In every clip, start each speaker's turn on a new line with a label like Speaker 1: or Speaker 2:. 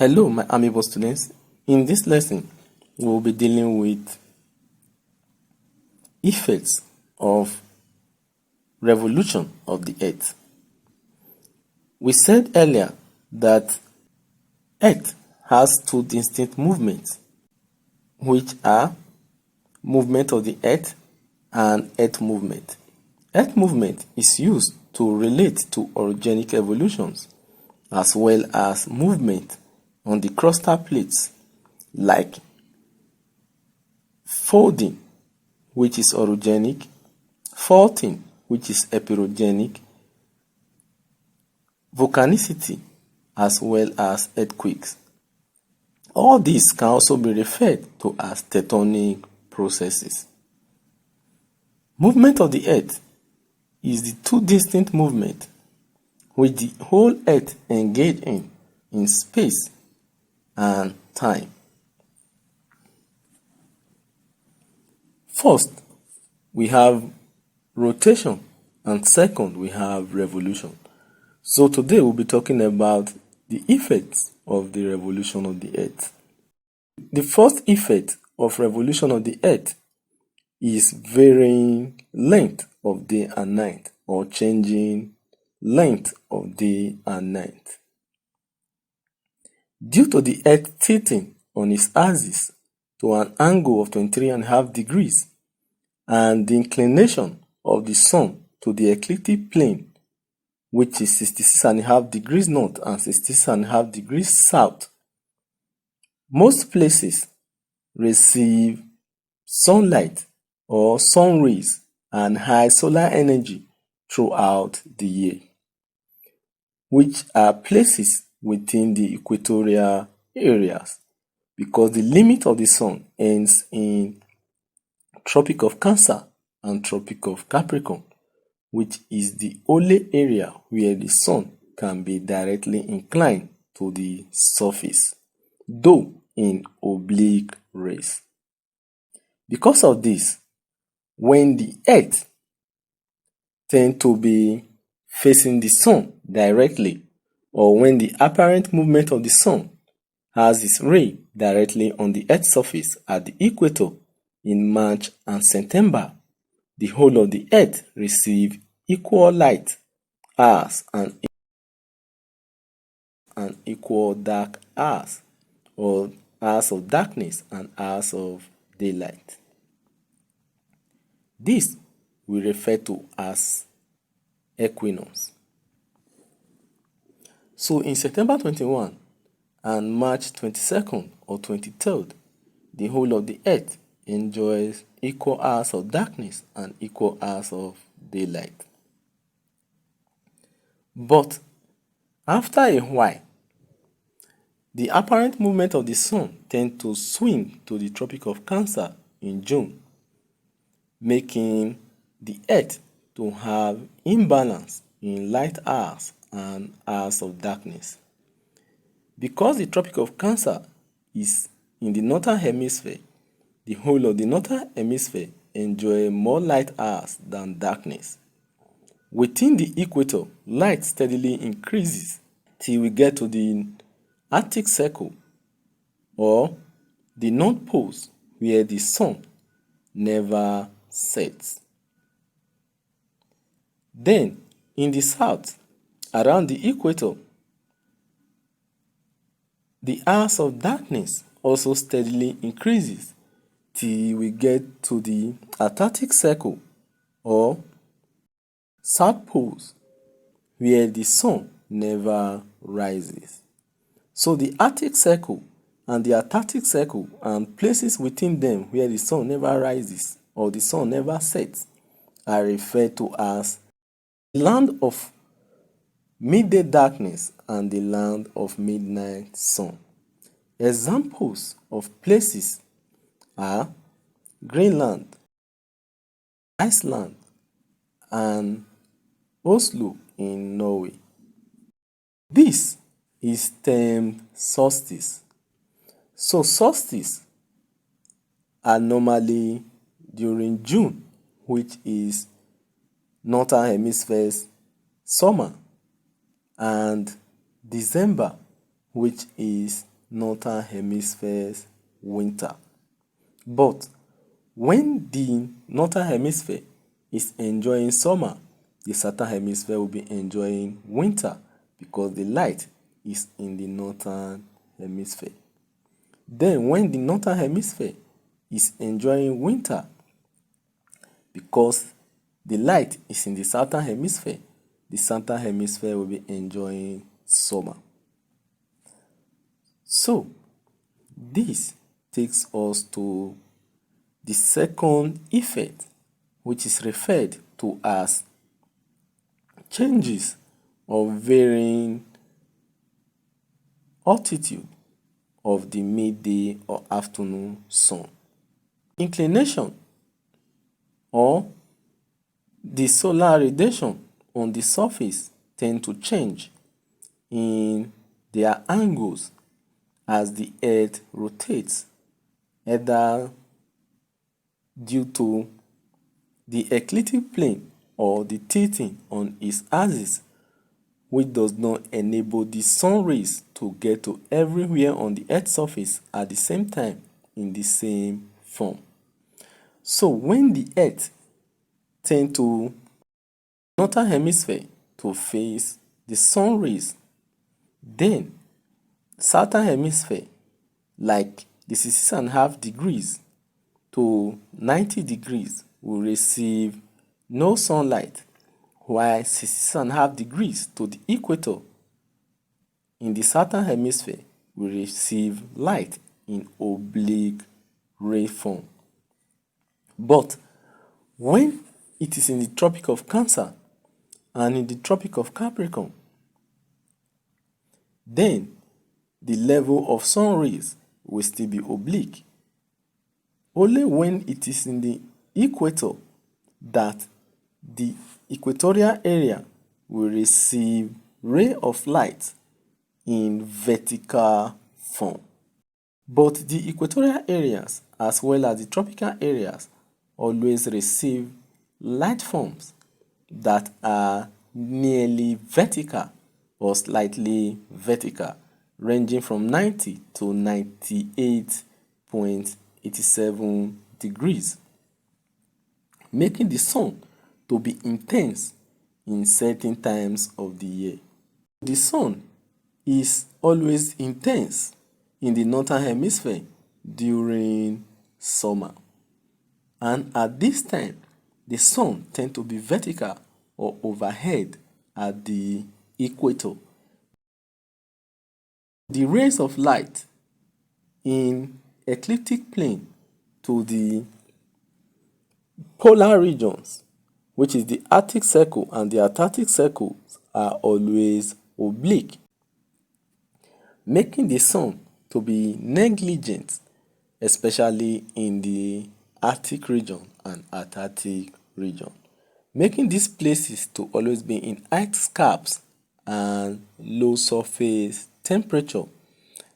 Speaker 1: Hello, my amiable students. In this lesson, we will be dealing with effects of revolution of the Earth. We said earlier that Earth has two distinct movements, which are movement of the Earth and Earth movement. Earth movement is used to relate to orogenic evolutions as well as movement on the crustal plates like folding, which is orogenic, faulting, which is epeirogenic, volcanicity, as well as earthquakes. All these can also be referred to as tectonic processes. Movement of the Earth is the two distinct movements which the whole Earth engage in space and time. First, we have rotation, and second, we have revolution. So today we'll be talking about the effects of the revolution of the Earth. The first effect of revolution of the Earth is varying length of day and night, or changing length of day and night. Due to the Earth tilting on its axis to an angle of 23.5 degrees and the inclination of the Sun to the ecliptic plane, which is 66.5 degrees north and 66.5 degrees south, most places receive sunlight or sun rays and high solar energy throughout the year, which are places within the equatorial areas, because the limit of the Sun ends in Tropic of Cancer and Tropic of Capricorn, which is the only area where the Sun can be directly inclined to the surface, though in oblique rays. Because of this, when the Earth tends to be facing the Sun directly, or when the apparent movement of the Sun has its ray directly on the Earth's surface at the equator in March and September, the whole of the Earth receives equal light hours and equal dark hours, or hours of darkness and hours of daylight. This we refer to as equinox. So in September 21 and March 22nd or 23rd, the whole of the Earth enjoys equal hours of darkness and equal hours of daylight. But after a while, the apparent movement of the Sun tends to swing to the Tropic of Cancer in June, making the Earth to have imbalance in light hours and hours of darkness. Because the Tropic of Cancer is in the northern hemisphere, the whole of the northern hemisphere enjoy more light hours than darkness. Within the equator, light steadily increases till we get to the Arctic Circle, or the North Poles, where the Sun never sets. Then, in the south, around the equator, the hours of darkness also steadily increases till we get to the Antarctic Circle, or South Poles, where the Sun never rises. So the Arctic Circle and the Antarctic Circle and places within them where the Sun never rises or the Sun never sets are referred to as the land of midday darkness and the land of midnight sun. Examples of places are Greenland, Iceland, and Oslo in Norway. This is termed solstice. So solstice are normally during June, which is northern hemisphere's summer, and December, which is northern hemisphere's winter. But when the northern hemisphere is enjoying summer, the southern hemisphere will be enjoying winter because the light is in the northern hemisphere. Then when the northern hemisphere is enjoying winter, because the light is in the southern hemisphere, the southern hemisphere will be enjoying summer. So this takes us to the second effect, which is referred to as changes of varying altitude of the midday or afternoon sun. Inclination or the solar radiation on the surface tend to change in their angles as the earth rotates, either due to the ecliptic plane or the tilting on its axis, which does not enable the sun rays to get to everywhere on the earth's surface at the same time in the same form. So when the earth tends to northern hemisphere to face the sun rays, then southern hemisphere, like the 66.5 degrees to 90 degrees, will receive no sunlight, while 66.5 degrees to the equator in the southern hemisphere will receive light in oblique ray form. But when it is in the Tropic of Cancer and in the Tropic of Capricorn, then the level of sun rays will still be oblique. Only when it is in the equator that the equatorial area will receive ray of light in vertical form. But the equatorial areas as well as the tropical areas always receive light forms that are nearly vertical or slightly vertical, ranging from 90 to 98.87 degrees, making the sun to be intense in certain times of the year. The sun is always intense in the northern hemisphere during summer, and at this time the sun tends to be vertical or overhead at the equator. The rays of light in ecliptic plane to the polar regions, which is the Arctic Circle and the Antarctic Circle, are always oblique, making the sun to be negligent, especially in the Arctic region and Antarctic region, making these places to always be in ice caps and low surface temperature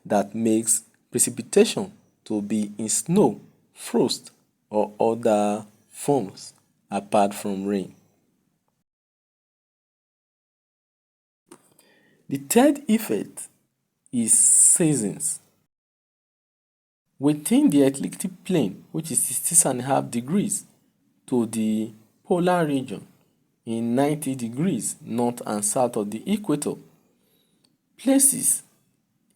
Speaker 1: that makes precipitation to be in snow, frost, or other forms apart from rain. The third effect is seasons. Within the ecliptic plane, which is 66.5 degrees to the polar region in 90 degrees north and south of the equator, places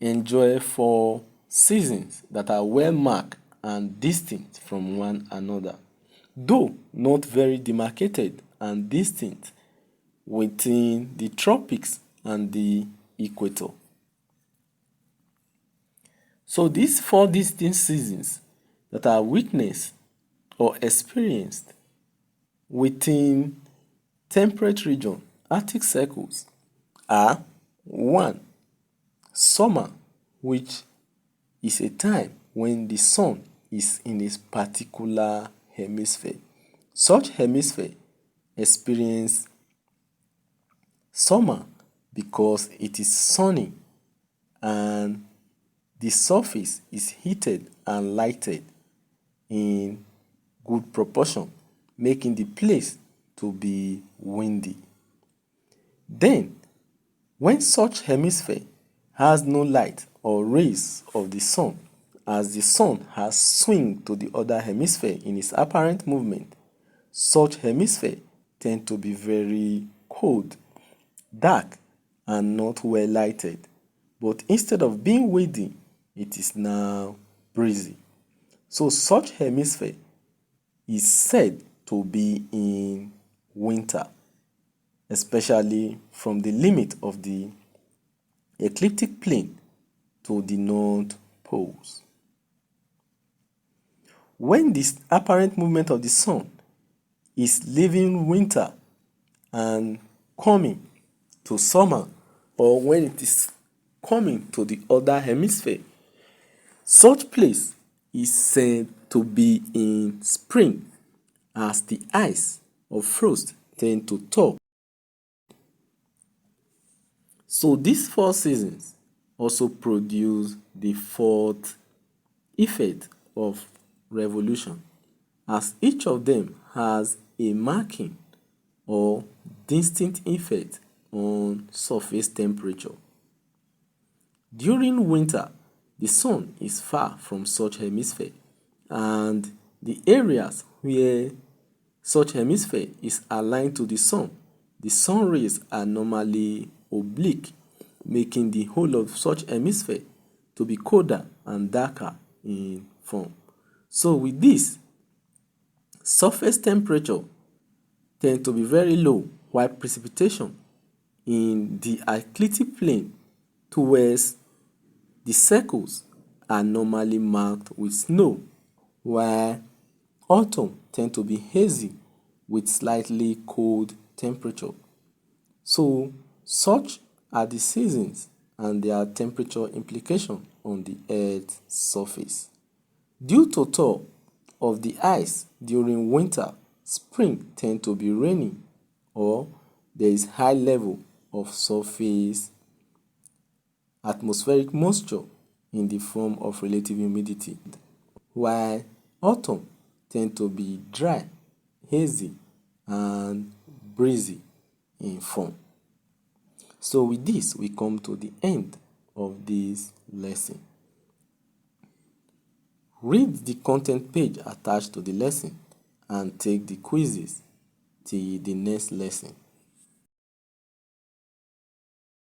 Speaker 1: enjoy 4 seasons that are well marked and distinct from one another, though not very demarcated and distinct within the tropics and the equator. So these 4 distinct seasons that are witnessed or experienced within temperate region, Arctic circles, are 1. Summer, which is a time when the sun is in a particular hemisphere. Such hemisphere experience summer because it is sunny and the surface is heated and lighted in good proportion, making the place to be windy. Then, when such hemisphere has no light or rays of the sun, as the sun has swung to the other hemisphere in its apparent movement. Such hemispheres tend to be very cold, dark, and not well lighted. But instead of being windy, it is now breezy. So such hemisphere is said to be in winter, especially from the limit of the ecliptic plane to the North Poles. When this apparent movement of the sun is leaving winter and coming to summer, or when it is coming to the other hemisphere, such place is said to be in spring, as the ice or frost tend to thaw. So these four seasons also produce the fourth effect of revolution, as each of them has a marking or distinct effect on surface temperature. During winter, the sun is far from such hemisphere, and the areas where such hemisphere is aligned to the sun rays are normally oblique, making the whole of such hemisphere to be colder and darker in form. So with this, surface temperature tend to be very low, while precipitation in the ecliptic plane towards the circles are normally marked with snow, while autumn tend to be hazy with slightly cold temperature. So such are the seasons and their temperature implication on the Earth's surface. Due to thaw of the ice during winter, spring tend to be rainy, or there is high level of surface atmospheric moisture in the form of relative humidity, while autumn tend to be dry, hazy, and breezy in form. So with this, we come to the end of this lesson. Read the content page attached to the lesson and take the quizzes till the next lesson.